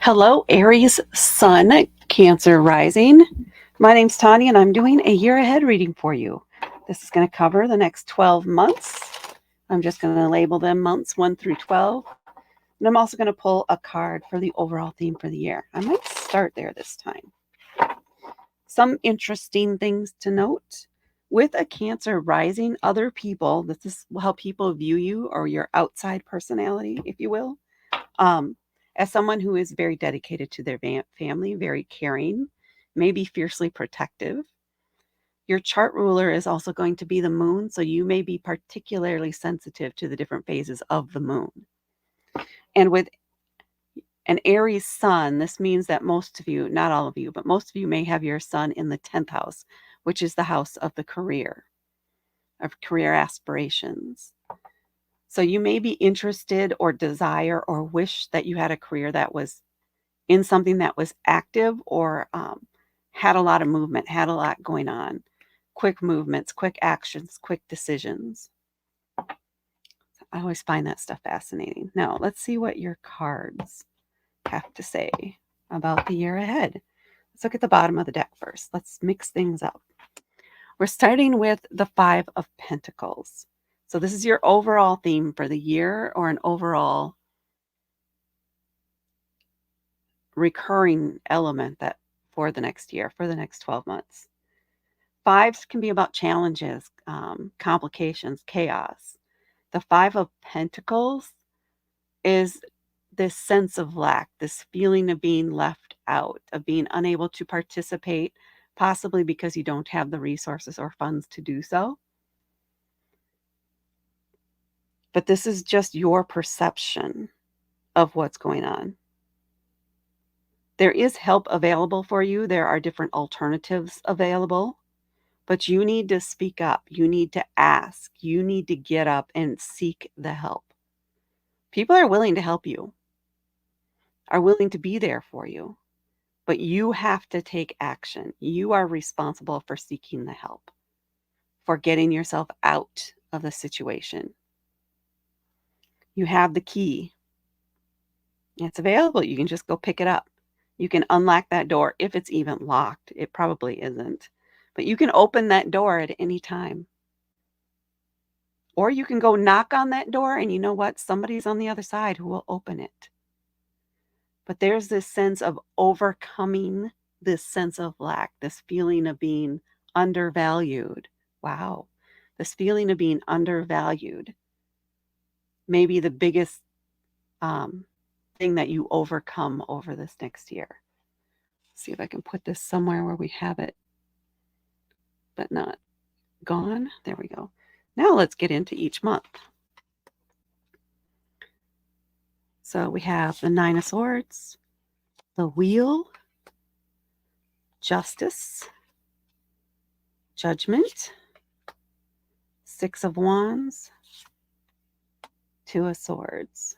Hello, Aries Sun, Cancer rising. My name's Tanya, and I'm doing a year ahead reading for you. This is going to cover the next 12 months. I'm just going to label them months 1 through 12. And I'm also going to pull a card for the overall theme for the year. I might start there this time. Some interesting things to note. With a Cancer rising, other people, this is how people view you, or your outside personality, if you will. As someone who is very dedicated to their family, very caring, maybe fiercely protective. Your chart ruler is also going to be the moon, so you may be particularly sensitive to the different phases of the moon. And with an Aries sun, this means that most of you, not all of you, but most of you may have your sun in the 10th house, which is the house of the career, of career aspirations. So you may be interested or desire or wish that you had a career that was in something that was active or had a lot of movement, had a lot going on, quick movements, quick actions, quick decisions. I always find that stuff fascinating. Now, let's see what your cards have to say about the year ahead. Let's look at the bottom of the deck first. Let's mix things up. We're starting with the Five of Pentacles. So this is your overall theme for the year, or an overall recurring element that for the next year, for the next 12 months. Fives can be about challenges, complications, chaos. The Five of Pentacles is this sense of lack, this feeling of being left out, of being unable to participate, possibly because you don't have the resources or funds to do so. But this is just your perception of what's going on. There is help available for you. There are different alternatives available, but you need to speak up. You need to ask. You need to get up and seek the help. People are willing to help you, are willing to be there for you, but you have to take action. You are responsible for seeking the help, for getting yourself out of the situation. You have the key. It's available. You can just go pick it up. You can unlock that door if it's even locked. It probably isn't. But you can open that door at any time. Or you can go knock on that door, and you know what? Somebody's on the other side who will open it. But there's this sense of overcoming this sense of lack, this feeling of being undervalued. Wow. This feeling of being undervalued may be the biggest thing that you overcome over this next year. See if I can put this somewhere where we have it, but not gone. There we go. Now let's get into each month. So we have the Nine of Swords, the Wheel, Justice, Judgment, Six of Wands, Two of Swords.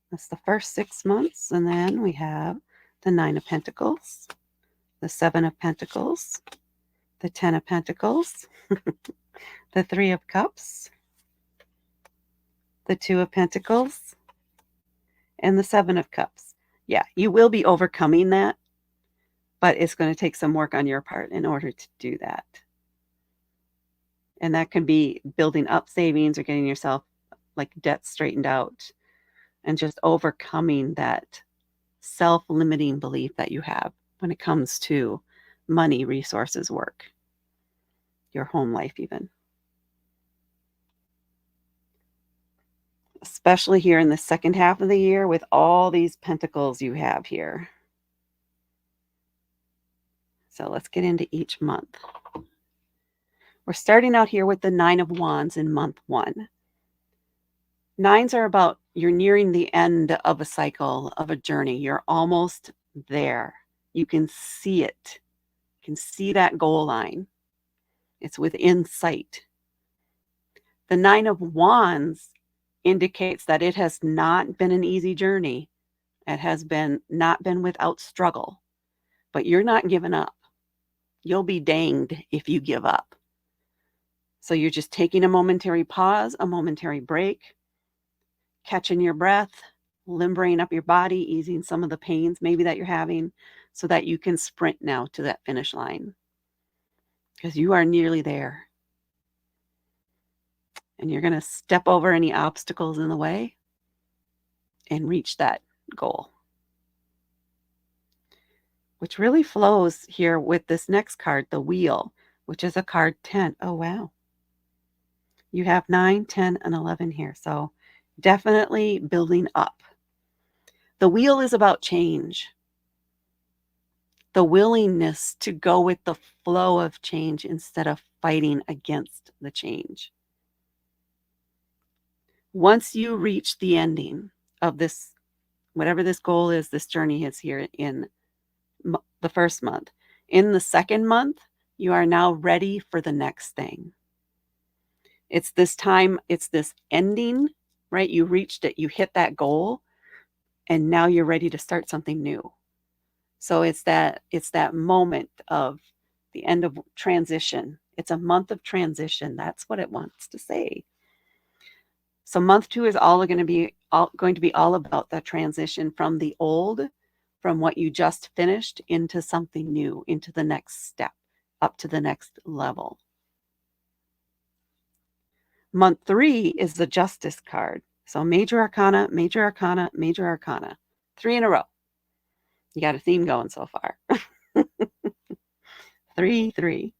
That's the first 6 months. And then we have the Nine of Pentacles, the Seven of Pentacles, the Ten of Pentacles, the Three of Cups, the Two of Pentacles, and the Seven of Cups. Yeah, you will be overcoming that, but it's going to take some work on your part in order to do that. And that could be building up savings or getting yourself like debt straightened out and just overcoming that self-limiting belief that you have when it comes to money, resources, work, your home life even. Especially here in the second half of the year with all these pentacles you have here. So let's get into each month. We're starting out here with the Nine of Wands in month 1. Nines are about you're nearing the end of a cycle, of a journey. You're almost there. You can see it. You can see that goal line. It's within sight. The Nine of Wands indicates that it has not been an easy journey. It has not been without struggle, but you're not giving up. You'll be danged if you give up. So you're just taking a momentary pause, a momentary break, catching your breath, limbering up your body, easing some of the pains maybe that you're having, so that you can sprint now to that finish line, because you are nearly there. And you're going to step over any obstacles in the way and reach that goal, which really flows here with this next card, the wheel, which is a card 10. Oh, wow. You have 9, 10, and 11 here. So definitely building up. The wheel is about change, the willingness to go with the flow of change instead of fighting against the change. Once you reach the ending of this, whatever this goal is, this journey is here in the first month. In the second month, you are now ready for the next thing. It's this time, it's this ending, right? You reached it, you hit that goal, and now you're ready to start something new. So it's that moment of the end of transition. It's a month of transition. That's what it wants to say. So month 2 is going to be all about that transition from the old, from what you just finished, into something new, into the next step, up to the next level. Month 3 is the Justice card. So major arcana, major arcana, major arcana. 3 in a row. You got a theme going so far. 3, 3.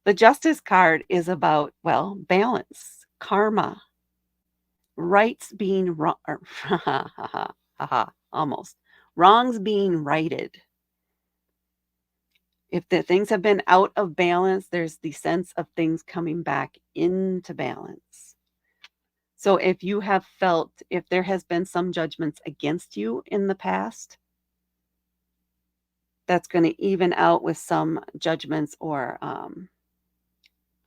The Justice card is about, well, balance, karma, rights being wrong, almost. Wrongs being righted. If the things have been out of balance, there's the sense of things coming back into balance. So if you have felt, if there has been some judgments against you in the past, that's going to even out with some judgments or, I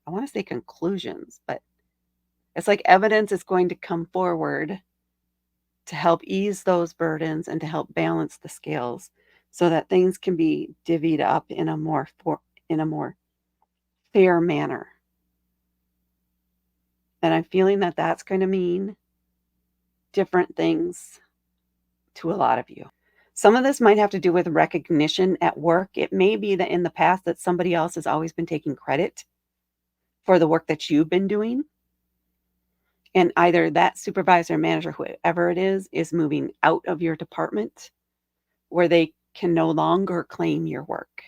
want to say conclusions, but it's like evidence is going to come forward to help ease those burdens and to help balance the scales so that things can be divvied up in a more fair manner. And I'm feeling that that's going to mean different things to a lot of you. Some of this might have to do with recognition at work. It may be that in the past that somebody else has always been taking credit for the work that you've been doing. And either that supervisor, manager, whoever it is moving out of your department where they can no longer claim your work.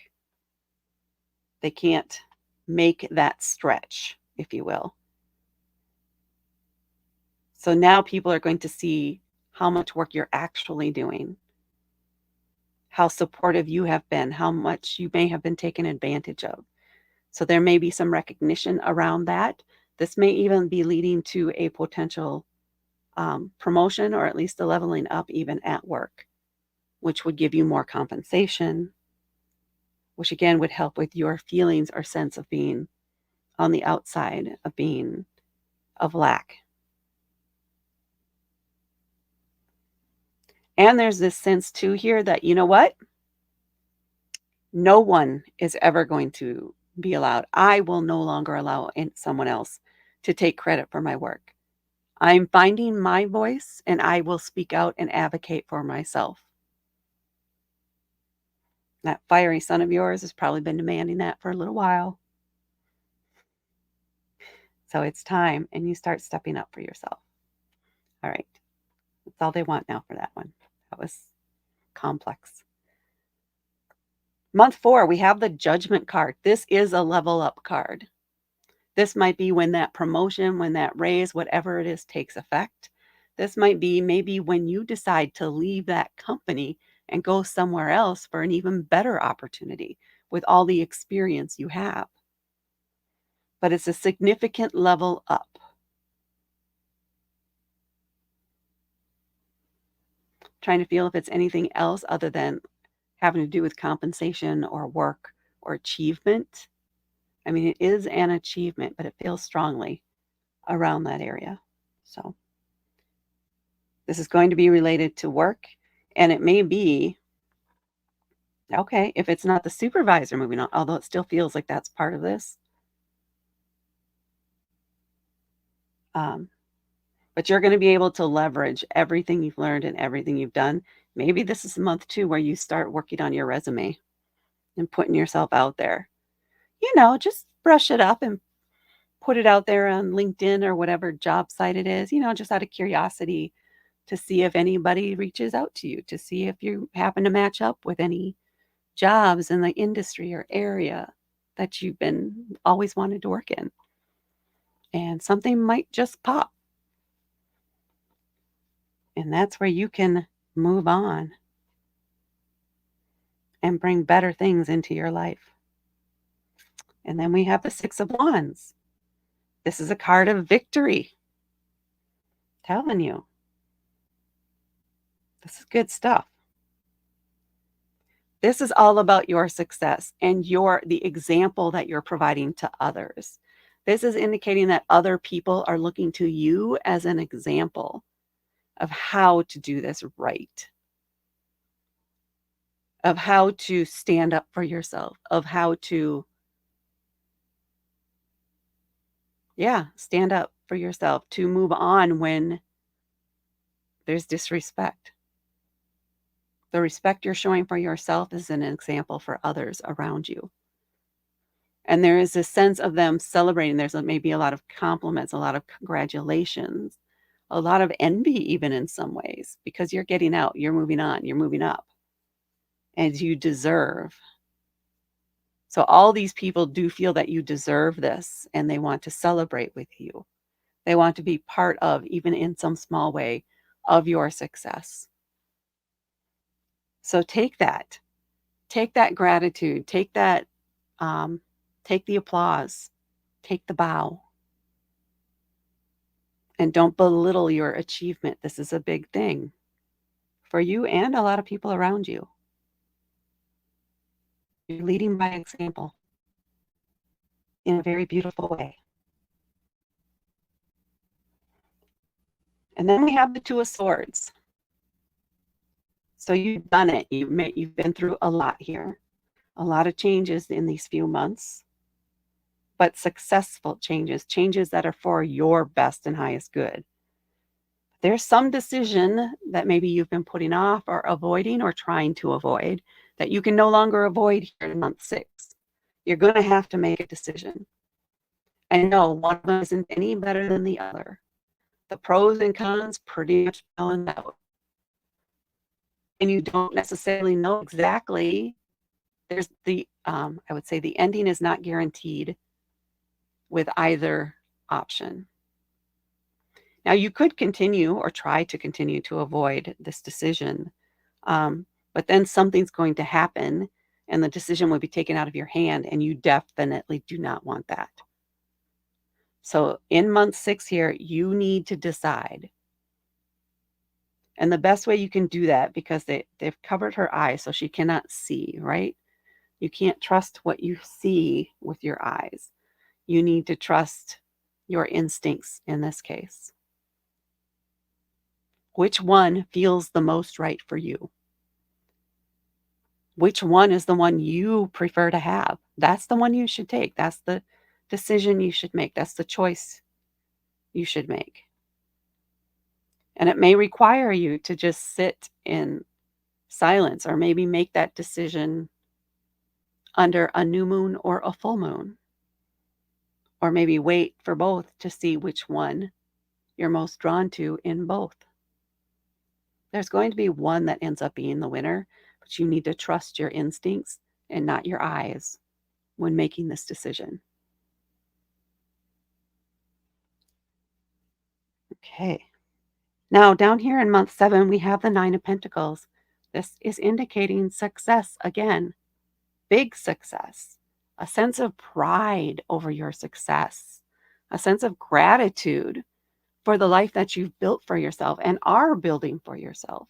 They can't make that stretch, if you will. So now people are going to see how much work you're actually doing, how supportive you have been, how much you may have been taken advantage of. So there may be some recognition around that. This may even be leading to a potential promotion, or at least a leveling up even at work, which would give you more compensation, which again would help with your feelings or sense of being on the outside, of lack. And there's this sense too here that, you know what? No one is ever going to be allowed. I will no longer allow someone else to take credit for my work. I'm finding my voice and I will speak out and advocate for myself. That fiery sun of yours has probably been demanding that for a little while. So it's time, and you start stepping up for yourself. All right. That's all they want now for that one. That was complex. Month 4, we have the Judgment card. This is a level up card. This might be when that promotion, when that raise, whatever it is, takes effect. This might be maybe when you decide to leave that company and go somewhere else for an even better opportunity with all the experience you have. But it's a significant level up. Trying to feel if it's anything else other than having to do with compensation or work or achievement. I mean, it is an achievement, but it feels strongly around that area. So this is going to be related to work, and it may be, okay, if it's not the supervisor moving on, although it still feels like that's part of this. But but you're going to be able to leverage everything you've learned and everything you've done. Maybe this is the month too where you start working on your resume and putting yourself out there. Just brush it up and put it out there on LinkedIn or whatever job site it is, just out of curiosity to see if anybody reaches out to you, to see if you happen to match up with any jobs in the industry or area that you've been always wanted to work in. And something might just pop. And that's where you can move on and bring better things into your life. And then we have the Six of Wands. This is a card of victory. Telling you, this is good stuff. This is all about your success and the example that you're providing to others. This is indicating that other people are looking to you as an example of how to do this right, of how to stand up for yourself, of how to, stand up for yourself, to move on when there's disrespect. The respect you're showing for yourself is an example for others around you. And there is a sense of them celebrating. There's maybe a lot of compliments, a lot of congratulations, a lot of envy, even in some ways, because you're getting out, you're moving on, you're moving up, and you deserve. So all these people do feel that you deserve this, and they want to celebrate with you. They want to be part of, even in some small way, of your success. So take that gratitude, take that, take the applause, take the bow, and don't belittle your achievement. This is a big thing for you and a lot of people around you. You're leading by example in a very beautiful way. And then we have the Two of Swords. So you've done it. You've been through a lot here, a lot of changes in these few months, but successful changes that are for your best and highest good. There's some decision that maybe you've been putting off or avoiding or trying to avoid that you can no longer avoid here in month 6. You're going to have to make a decision. And no, one of them isn't any better than the other. The pros and cons pretty much balance out. And you don't necessarily know exactly. There's I would say the ending is not guaranteed with either option. Now, you could continue or try to continue to avoid this decision, but then something's going to happen and the decision will be taken out of your hand, and you definitely do not want that. So in month 6 here, you need to decide. And the best way you can do that, because they've covered her eyes so she cannot see, right? You can't trust what you see with your eyes. You need to trust your instincts in this case. Which one feels the most right for you? Which one is the one you prefer to have? That's the one you should take. That's the decision you should make. That's the choice you should make. And it may require you to just sit in silence, or maybe make that decision under a new moon or a full moon, or maybe wait for both to see which one you're most drawn to in both. There's going to be one that ends up being the winner, but you need to trust your instincts and not your eyes when making this decision. Okay. Now, down here in month 7, we have the Nine of Pentacles. This is indicating success again, big success, a sense of pride over your success, a sense of gratitude for the life that you've built for yourself and are building for yourself.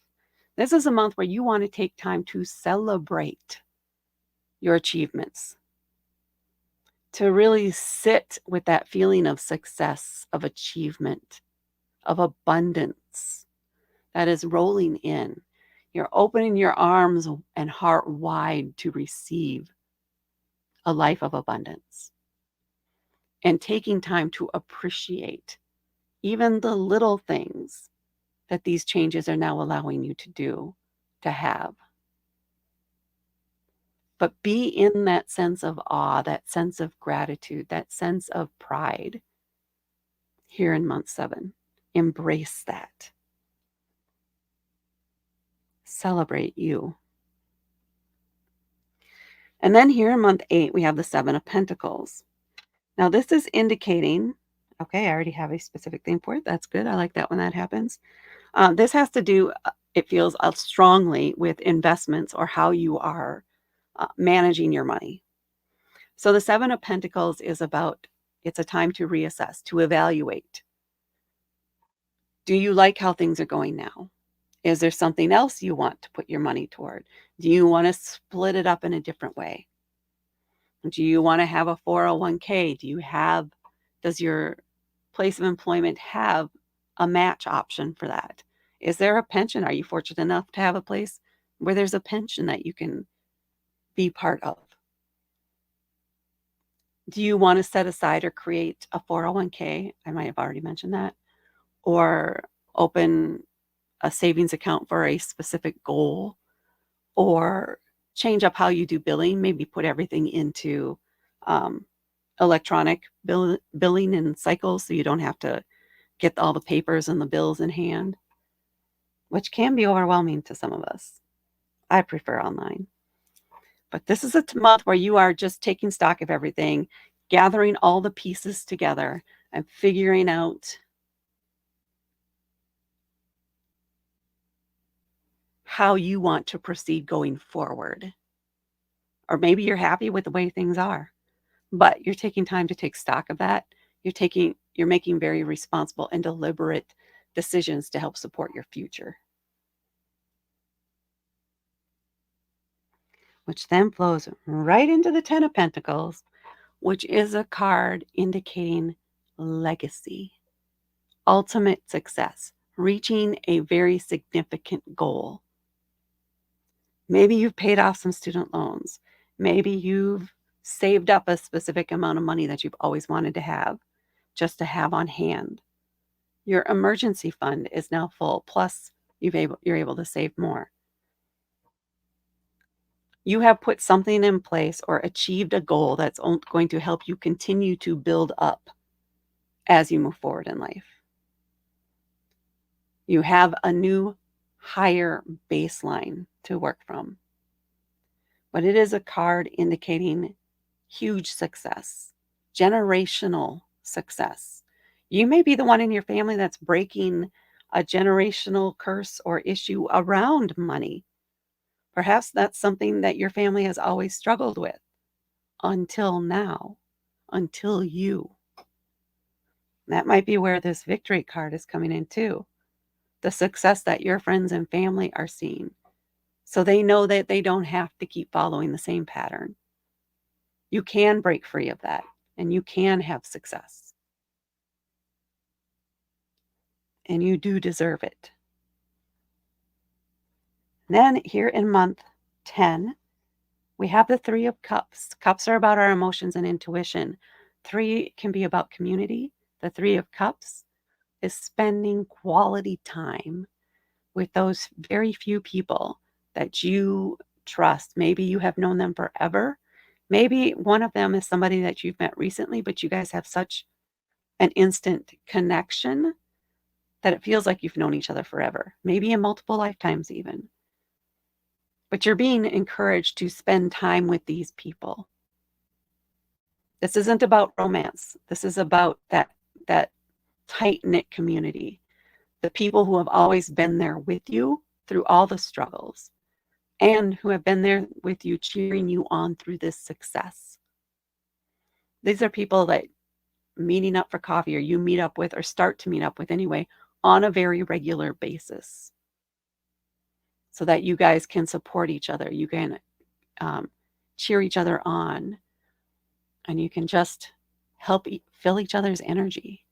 This is a month where you want to take time to celebrate your achievements, to really sit with that feeling of success, of achievement, of abundance that is rolling in. You're opening your arms and heart wide to receive a life of abundance, and taking time to appreciate even the little things that these changes are now allowing you to do, to have. But be in that sense of awe, that sense of gratitude, that sense of pride here in month 7. Embrace that. Celebrate you. And then here in month 8, we have the 7 of Pentacles. Now, this is indicating, okay, I already have a specific thing for it. That's good. I like that when that happens. This has to do, it feels strongly with investments or how you are managing your money. So the 7 of Pentacles is about, it's a time to reassess, to evaluate. Do you like how things are going now? Is there something else you want to put your money toward? Do you want to split it up in a different way? Do you want to have a 401k? Does your place of employment have a match option for that? Is there a pension? Are you fortunate enough to have a place where there's a pension that you can be part of? Do you want to set aside or create a 401k? I might have already mentioned that. Or open a savings account for a specific goal, or change up how you do billing, maybe put everything into electronic billing and cycles so you don't have to get all the papers and the bills in hand, which can be overwhelming to some of us. I prefer online. But this is a month where you are just taking stock of everything, gathering all the pieces together and figuring out how you want to proceed going forward. Or maybe you're happy with the way things are, but you're taking time to take stock of that. You're making very responsible and deliberate decisions to help support your future. Which then flows right into the 10 of Pentacles, which is a card indicating legacy, ultimate success, reaching a very significant goal. Maybe you've paid off some student loans. Maybe you've saved up a specific amount of money that you've always wanted to have, just to have on hand. Your emergency fund is now full, plus you're able to save more. You have put something in place or achieved a goal that's going to help you continue to build up as you move forward in life. You have a new higher baseline to work from. But it is a card indicating huge success, generational success. You may be the one in your family that's breaking a generational curse or issue around money. Perhaps that's something that your family has always struggled with until now, until you. That might be where this victory card is coming in too. The success that your friends and family are seeing. So they know that they don't have to keep following the same pattern. You can break free of that and you can have success. And you do deserve it. Then here in month 10, we have the 3 of Cups. Cups are about our emotions and intuition. 3 can be about community. The 3 of Cups is spending quality time with those very few people that you trust. Maybe you have known them forever. Maybe one of them is somebody that you've met recently, but you guys have such an instant connection that it feels like you've known each other forever, maybe in multiple lifetimes even. But you're being encouraged to spend time with these people. This isn't about romance. This is about that tight-knit community, the people who have always been there with you through all the struggles and who have been there with you, cheering you on through this success. These are people that meeting up for coffee or you meet up with or start to meet up with anyway on a very regular basis so that you guys can support each other. You can cheer each other on and you can just help fill each other's energy.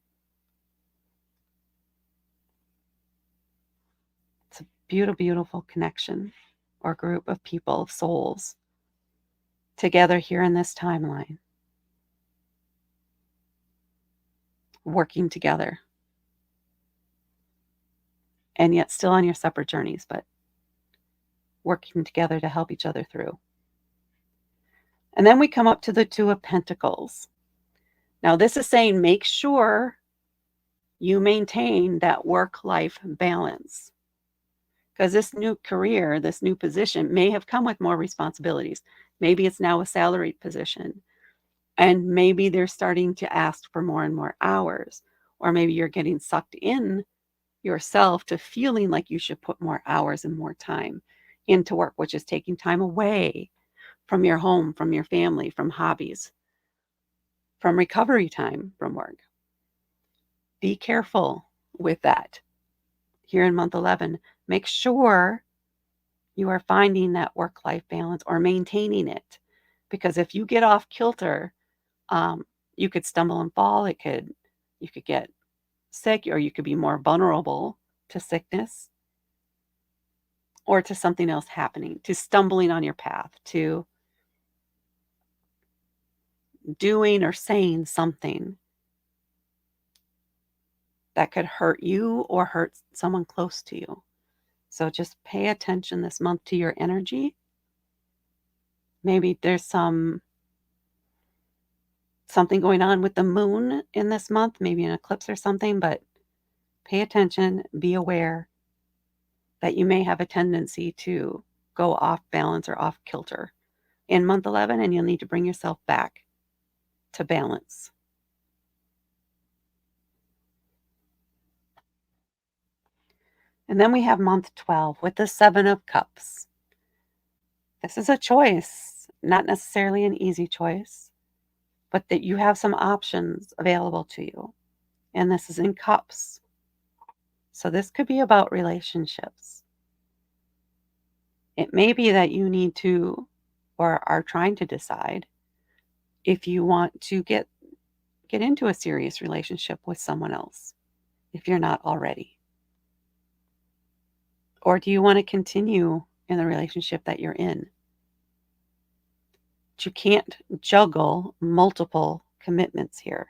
It's a beautiful, beautiful connection or group of people, of souls, together here in this timeline, working together. and yet still on your separate journeys, but working together to help each other through. And then we come up to the Two of Pentacles. Now, this is saying make sure you maintain that work-life balance, because this new career, this new position may have come with more responsibilities. Maybe it's now a salaried position, and maybe they're starting to ask for more and more hours, or maybe you're getting sucked in yourself to feeling like you should put more hours and more time into work, which is taking time away from your home, from your family, from hobbies, from recovery time from work. Be careful with that. Here in month 11, make sure you are finding that work-life balance or maintaining it. Because if you get off kilter, you could stumble and fall. You could get sick, or you could be more vulnerable to sickness or to something else happening, to stumbling on your path, to doing or saying something that could hurt you or hurt someone close to you. So just pay attention this month to your energy. Maybe there's something going on with the moon in this month, maybe an eclipse or something, but pay attention, be aware that you may have a tendency to go off balance or off kilter in month 11, and you'll need to bring yourself back to balance. And then we have month 12 with the Seven of Cups. This is a choice, not necessarily an easy choice, but that you have some options available to you. And this is in cups. So this could be about relationships. It may be that you need to, or are trying to decide, if you want to get into a serious relationship with someone else, if you're not already. Or do you want to continue in the relationship that you're in? But you can't juggle multiple commitments here.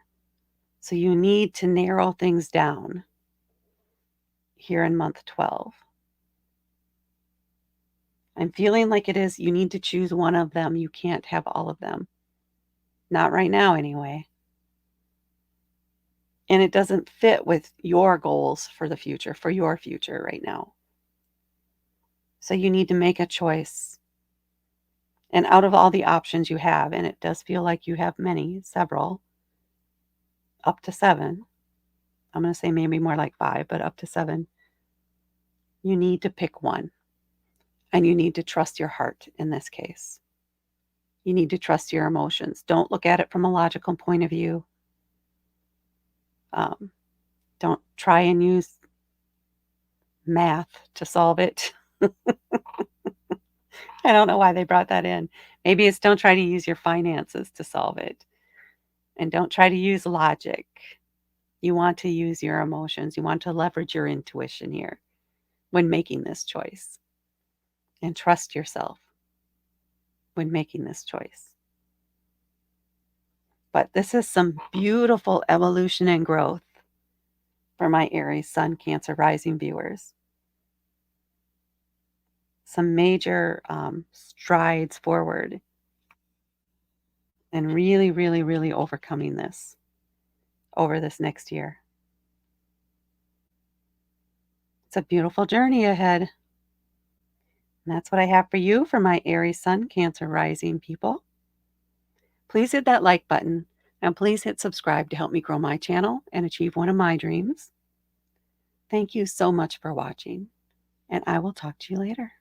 So you need to narrow things down here in month 12. I'm feeling like you need to choose one of them. You can't have all of them. Not right now, anyway. And it doesn't fit with your goals for the future, for your future right now. So you need to make a choice. And out of all the options you have, and it does feel like you have several, up to 7. I'm going to say maybe more like 5, but up to 7. You need to pick one. And you need to trust your heart in this case. You need to trust your emotions. Don't look at it from a logical point of view. Don't try and use math to solve it. I don't know why they brought that in. Maybe it's don't try to use your finances to solve it. And don't try to use logic. You want to use your emotions. You want to leverage your intuition here when making this choice. And trust yourself when making this choice. But this is some beautiful evolution and growth for my Aries Sun, Cancer, Rising viewers. Some major strides forward and really, really, really overcoming this over this next year. It's a beautiful journey ahead. And that's what I have for you for my Aries Sun, Cancer, Rising people. Please hit that like button and please hit subscribe to help me grow my channel and achieve one of my dreams. Thank you so much for watching, and I will talk to you later.